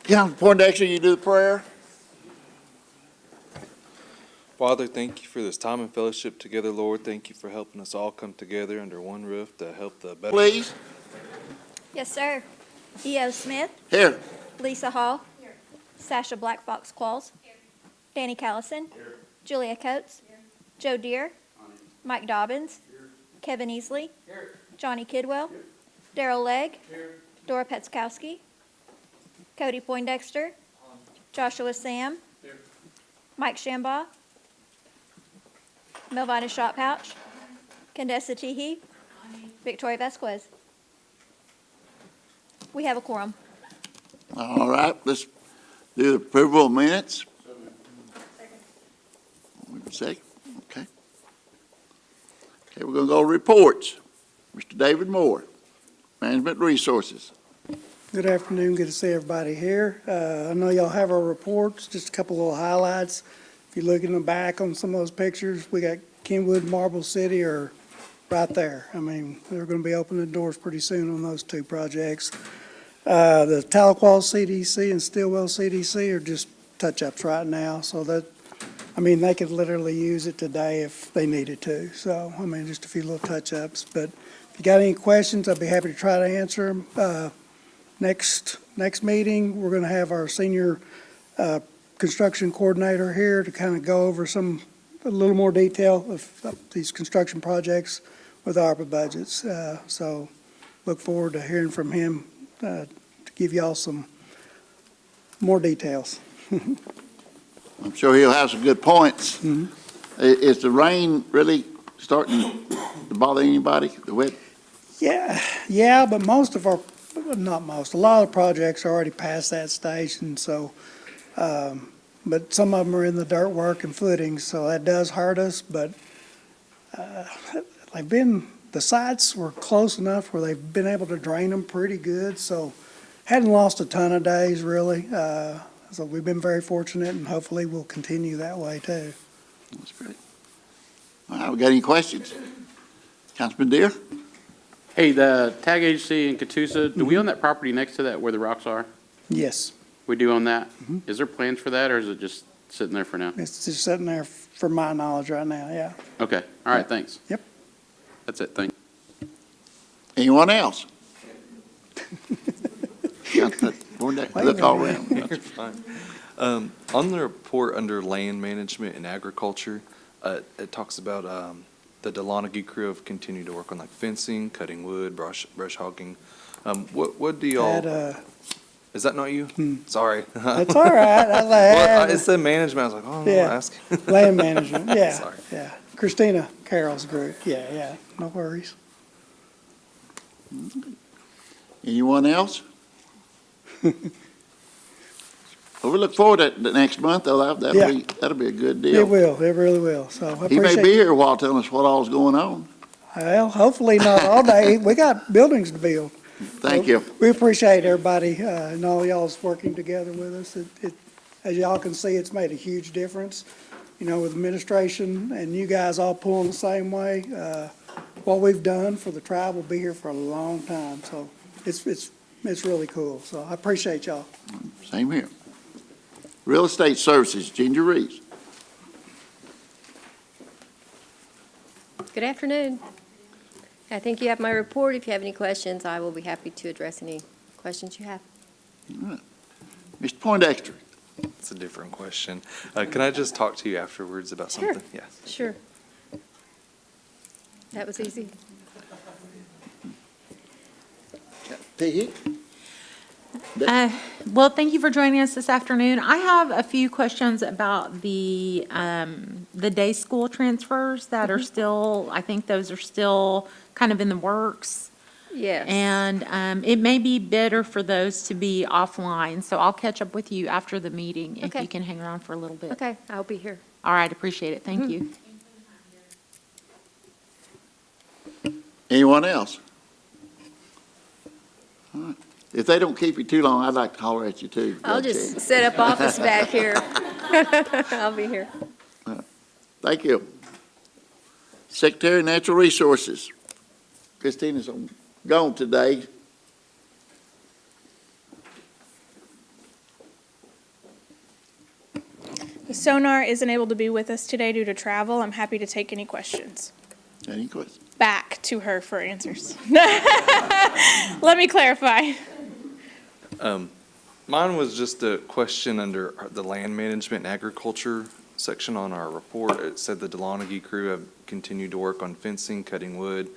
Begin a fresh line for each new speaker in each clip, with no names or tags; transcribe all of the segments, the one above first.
Councilman Poindexter, you do the prayer?
Father, thank you for this time and fellowship together, Lord. Thank you for helping us all come together under one roof to help the better.
Please.
Yes, sir. E.O. Smith.
Here.
Lisa Hall. Here. Sasha Black Fox Qualls. Here. Danny Callison. Here. Julia Coates. Here. Joe Deere. Mike Dobbins. Here. Kevin Easley. Here. Johnny Kidwell. Here. Darrell Legg. Here. Dora Petzkowski. Cody Poindexter. Joshua Sam. Here. Mike Shambaugh. Melvina Shotpouch. Condessa Teehee. Victoria Vasquez. We have a quorum.
All right, let's do the approval of minutes. Second. Okay. Okay, we're going to go to reports. Mr. David Moore, Management Resources.
Good afternoon. Good to see everybody here. I know y'all have our reports, just a couple little highlights. If you look in the back on some of those pictures, we got Kenwood, Marble City are right there. I mean, they're going to be opening the doors pretty soon on those two projects. The Tahlequah CDC and Stillwell CDC are just touch-ups right now, so that, I mean, they could literally use it today if they needed to. So, I mean, just a few little touch-ups. But if you got any questions, I'd be happy to try to answer them. Next meeting, we're going to have our senior construction coordinator here to kind of go over a little more detail of these construction projects with ARPA budgets. So look forward to hearing from him to give y'all some more details.
I'm sure he'll have some good points.
Mhm.
Is the rain really starting to bother anybody? The wet?
Yeah, but a lot of projects are already past that stage, and so, but some of them are in the dirt work and footings, so that does hurt us, but the sites were close enough where they've been able to drain them pretty good, so hadn't lost a ton of days, really. So we've been very fortunate, and hopefully we'll continue that way, too.
That's great. All right, we got any questions? Councilman Deere?
Hey, the tag agency in Catoosa, do we own that property next to that where the rocks are?
Yes,
We do own that? Is there plans for that, or is it just sitting there for now?
it's just sitting there for my knowledge right now, yeah.
Okay, all right, thanks.
Yep.
That's it, thank you.
Anyone else? Look all around.
You're fine. On the report under land management and agriculture, it talks about the Delonaghy crew have continued to work on like fencing, cutting wood, brush hogging. What do y'all? Is that not you? Sorry.
That's all right.
Well, it said management. I was like, oh, I'm
Yeah.
gonna ask.
Land management, yeah.
Sorry.
Yeah. Christina Carroll's group, yeah, no worries.
Anyone else? Well, we look forward to the next month, though. That'll be a good deal.
It really will, so I
He may
appreciate.
be here a while telling us what all's going on.
Well, hopefully not all day. We got buildings to build.
Thank you.
We appreciate everybody, and all y'all's working together with us. As y'all can see, it's made a huge difference, with administration and you guys all pulling the same way. What we've done for the tribe will be here for a long time, so it's really cool. So I appreciate y'all.
Same here. Real Estate Services, Ginger Reeves.
Good afternoon. I think you have my report. If you have any questions, I will be happy to address any questions you have.
All right. Mr. Poindexter.
It's a different question. Can I just talk to you afterwards about
Sure.
something? Yes.
Sure. That was easy.
Teehee?
Well, thank you for joining us this afternoon. I have a few questions about the day school transfers that are still, I think those are still kind of in the works.
Yes.
And it may be better for those to be offline, so I'll catch up with you after the meeting if
Okay.
you can hang around for a little bit.
Okay, I'll be here.
All right, appreciate it. Thank you.
Anyone else? All right. If they don't keep you too long, I'd like to holler at you too.
I'll
Judge
just
Shea.
set up office back here. I'll be here.
Thank you. Secretary of Natural Resources. Christina's gone today.
The Sonar isn't able to be with us today due to travel. I'm happy to take any questions.
Any questions?
Back to her for answers. Let me clarify.
Mine was just a question under the land management and agriculture section on our report. It said the DeLonaghy crew have continued to work on fencing, cutting wood,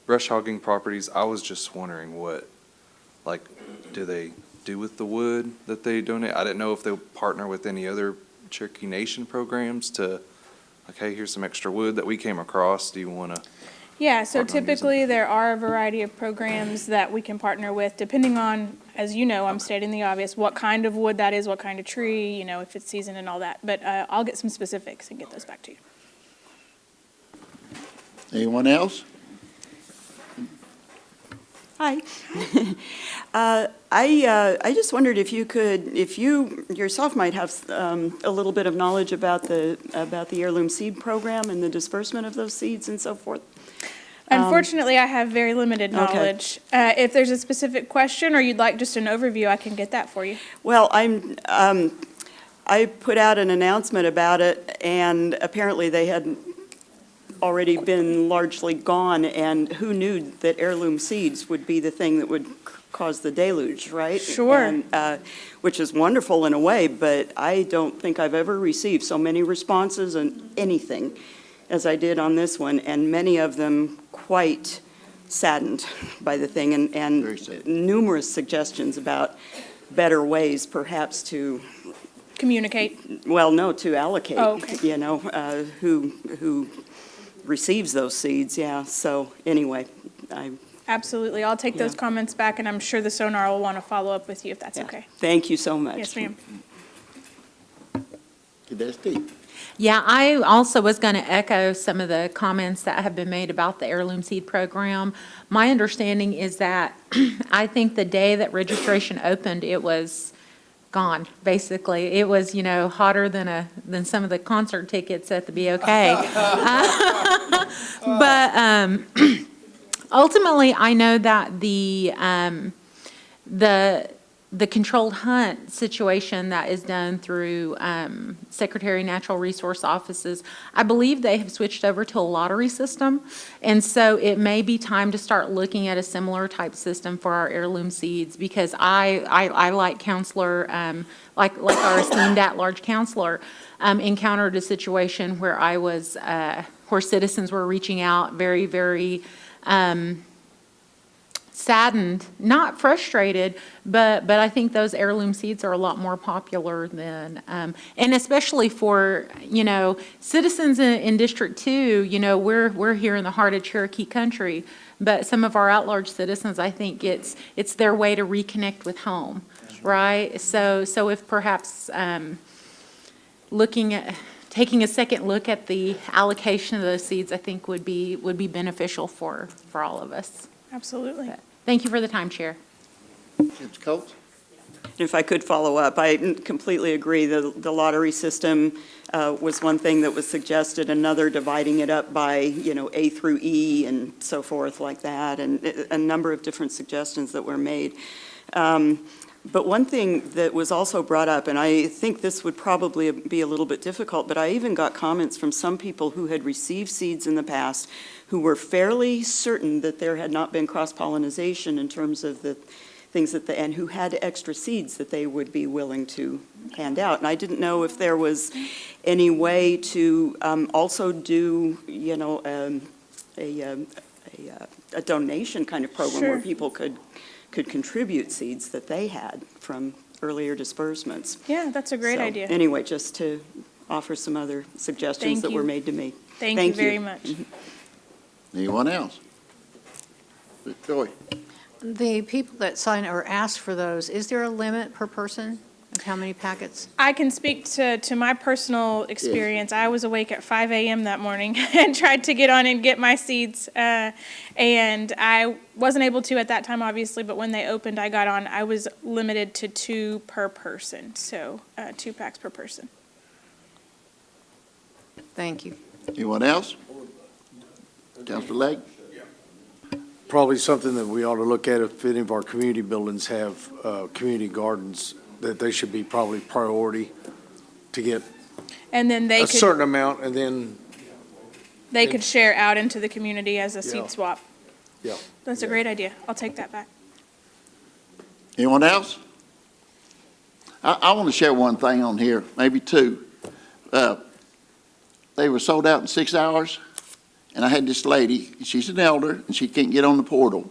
brush hogging properties. I was just wondering what, like, do they do with the wood that they donate? I didn't know if they partner with any other Cherokee Nation programs to, like, hey, here's some extra wood that we came across. Do you want to?
Yeah, so
Partner on using-
typically there are a variety of programs that we can partner with, depending on, as you know, I'm stating the obvious, what kind of wood that is, what kind of tree, you know, if it's seasoned and all that. But I'll get some specifics and get those back to you.
Anyone else?
Hi. I just wondered if you yourself might have a little bit of knowledge about the heirloom seed program and the disbursement of those seeds and so forth.
Unfortunately, I have very limited
Okay.
knowledge. If there's a specific question or you'd like just an overview, I can get that for you.
Well, I put out an announcement about it, and apparently they had already been largely gone, and who knew that heirloom seeds would be the thing that would cause the deluge, right?
Sure.
And, which is wonderful in a way, but I don't think I've ever received so many responses on anything as I did on this one, and many of them quite saddened by the thing,
Very
and
sad.
numerous suggestions about better ways perhaps to,
Communicate.
well, no, to allocate,
Oh, okay.
you know, who receives those seeds, yeah. So anyway,
Absolutely. I'll take those
Yeah.
comments back, and I'm sure the Sonar will want to follow up with you if that's
yeah.
okay.
Thank you so much.
Yes, ma'am.
Okay, that's Steve.
Yeah, I also was going to echo some of the comments that have been made about the heirloom seed program. My understanding is that I think the day that registration opened, it was gone, basically. It was, you know, hotter than some of the concert tickets at the BOK. But ultimately, I know that the controlled hunt situation that is done through Secretary of Natural Resource Offices, I believe they have switched over to a lottery system. And so it may be time to start looking at a similar type system for our heirloom seeds, because I like Counselor, like our esteemed at-large counselor, encountered a situation where where citizens were reaching out very, very saddened, not frustrated, but I think those heirloom seeds are a lot more popular than, and especially for, you know, citizens in District 2, you know, we're here in the heart of Cherokee country, but some of our at-large citizens, I think it's their way to reconnect with home, right? So if perhaps taking a second look at the allocation of those seeds, I think would be beneficial for all of us.
Absolutely.
Thank you for the time, Chair.
Mr. Coates?
If I could follow up, I completely agree. The lottery system was one thing that was suggested, another dividing it up by, you know, A through E and so forth like that, and a number of different suggestions that were made. But one thing that was also brought up, and I think this would probably be a little bit difficult, but I even got comments from some people who had received seeds in the past who were fairly certain that there had not been cross-pollination in terms of the things and who had extra seeds that they would be willing to hand out. And I didn't know if there was any way to also do, you know, a donation kind of program where
Sure.
people could contribute seeds that they had from earlier disbursements.
Yeah, that's a great
So,
idea.
Anyway, just to offer some other suggestions
Thank
that
you.
were made to me.
Thank you very much.
Anyone else? Ms. Joy?
The people that sign or ask for those, is there a limit per person of how many packets?
I can speak to my personal experience. I was awake at 5 a.m. that morning and tried to get on and get my seeds. And I wasn't able to at that time, obviously, but when they opened, I got on. I was limited to 2 per person, so 2 packs per person.
Thank you.
Anyone else? Councilor Legg?
Probably something that we ought to look at if any of our community buildings have community gardens, that they should be probably priority to get
And then they
a
could,
certain amount, and then,
they could share out into the community as a
Yeah.
seed swap.
yeah.
That's a great idea. I'll take that back.
Anyone else? I want to share one thing on here, maybe two. They were sold out in 6 hours, and I had this lady, she's an elder, and she can't get on the portal.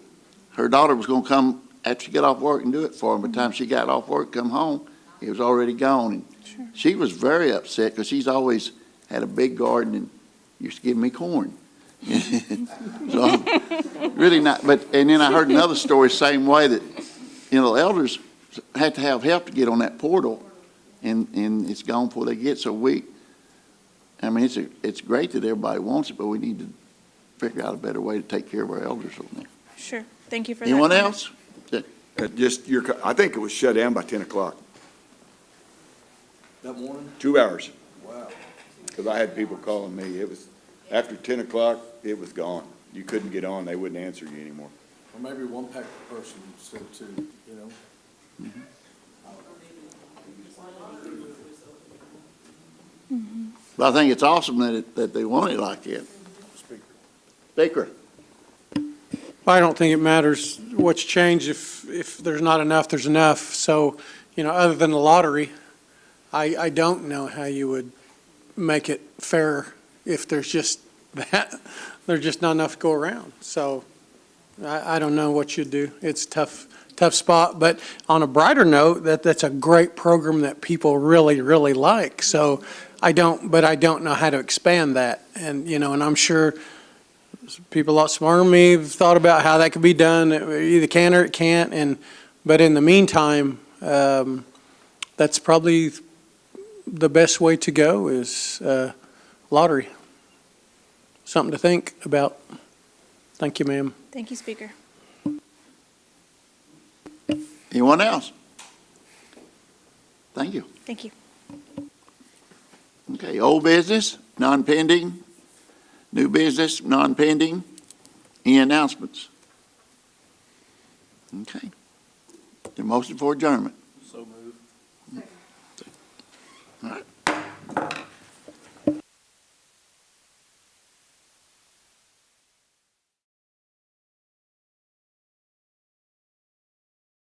Her daughter was going to come after she got off work and do it for her. By the time she got off work, come home, it was already gone. And
Sure.
she was very upset because she's always had a big garden and used to give me corn. So, really not, but, and then I heard another story, same way that, elders had to have help to get on that portal, and it's gone before they get, so it's great that everybody wants it, but we need to figure out a better way to take care of our elders on there.
Sure. Thank you for that.
Anyone
comment.
else?
I think it was shut down by 10 o'clock,
That morning?
2 hours.
Wow.
Because I had people calling me. It was, after 10 o'clock, it was gone. You couldn't get on. They wouldn't answer you anymore.
Or maybe one pack person said two,
But I think it's awesome that they want it like that. Speaker.
I don't think it matters what's changed. If there's not enough, there's enough. So, other than the lottery, I don't know how you would make it fair if there's just there's just not enough to go around. So I don't know what you'd do. It's tough spot. But on a brighter note, that's a great program that people really, really like. So I don't know how to expand that. And, and I'm sure people a lot smarter than me have thought about how that could be done. It either can or it can't. But in the meantime, that's probably the best way to go is lottery. Something to think about. Thank you, ma'am.
Thank you, Speaker.
Anyone else? Thank you.
Thank you.
Okay, old business, non-pending. New business, non-pending. Any announcements? Okay. The motion for adjournment.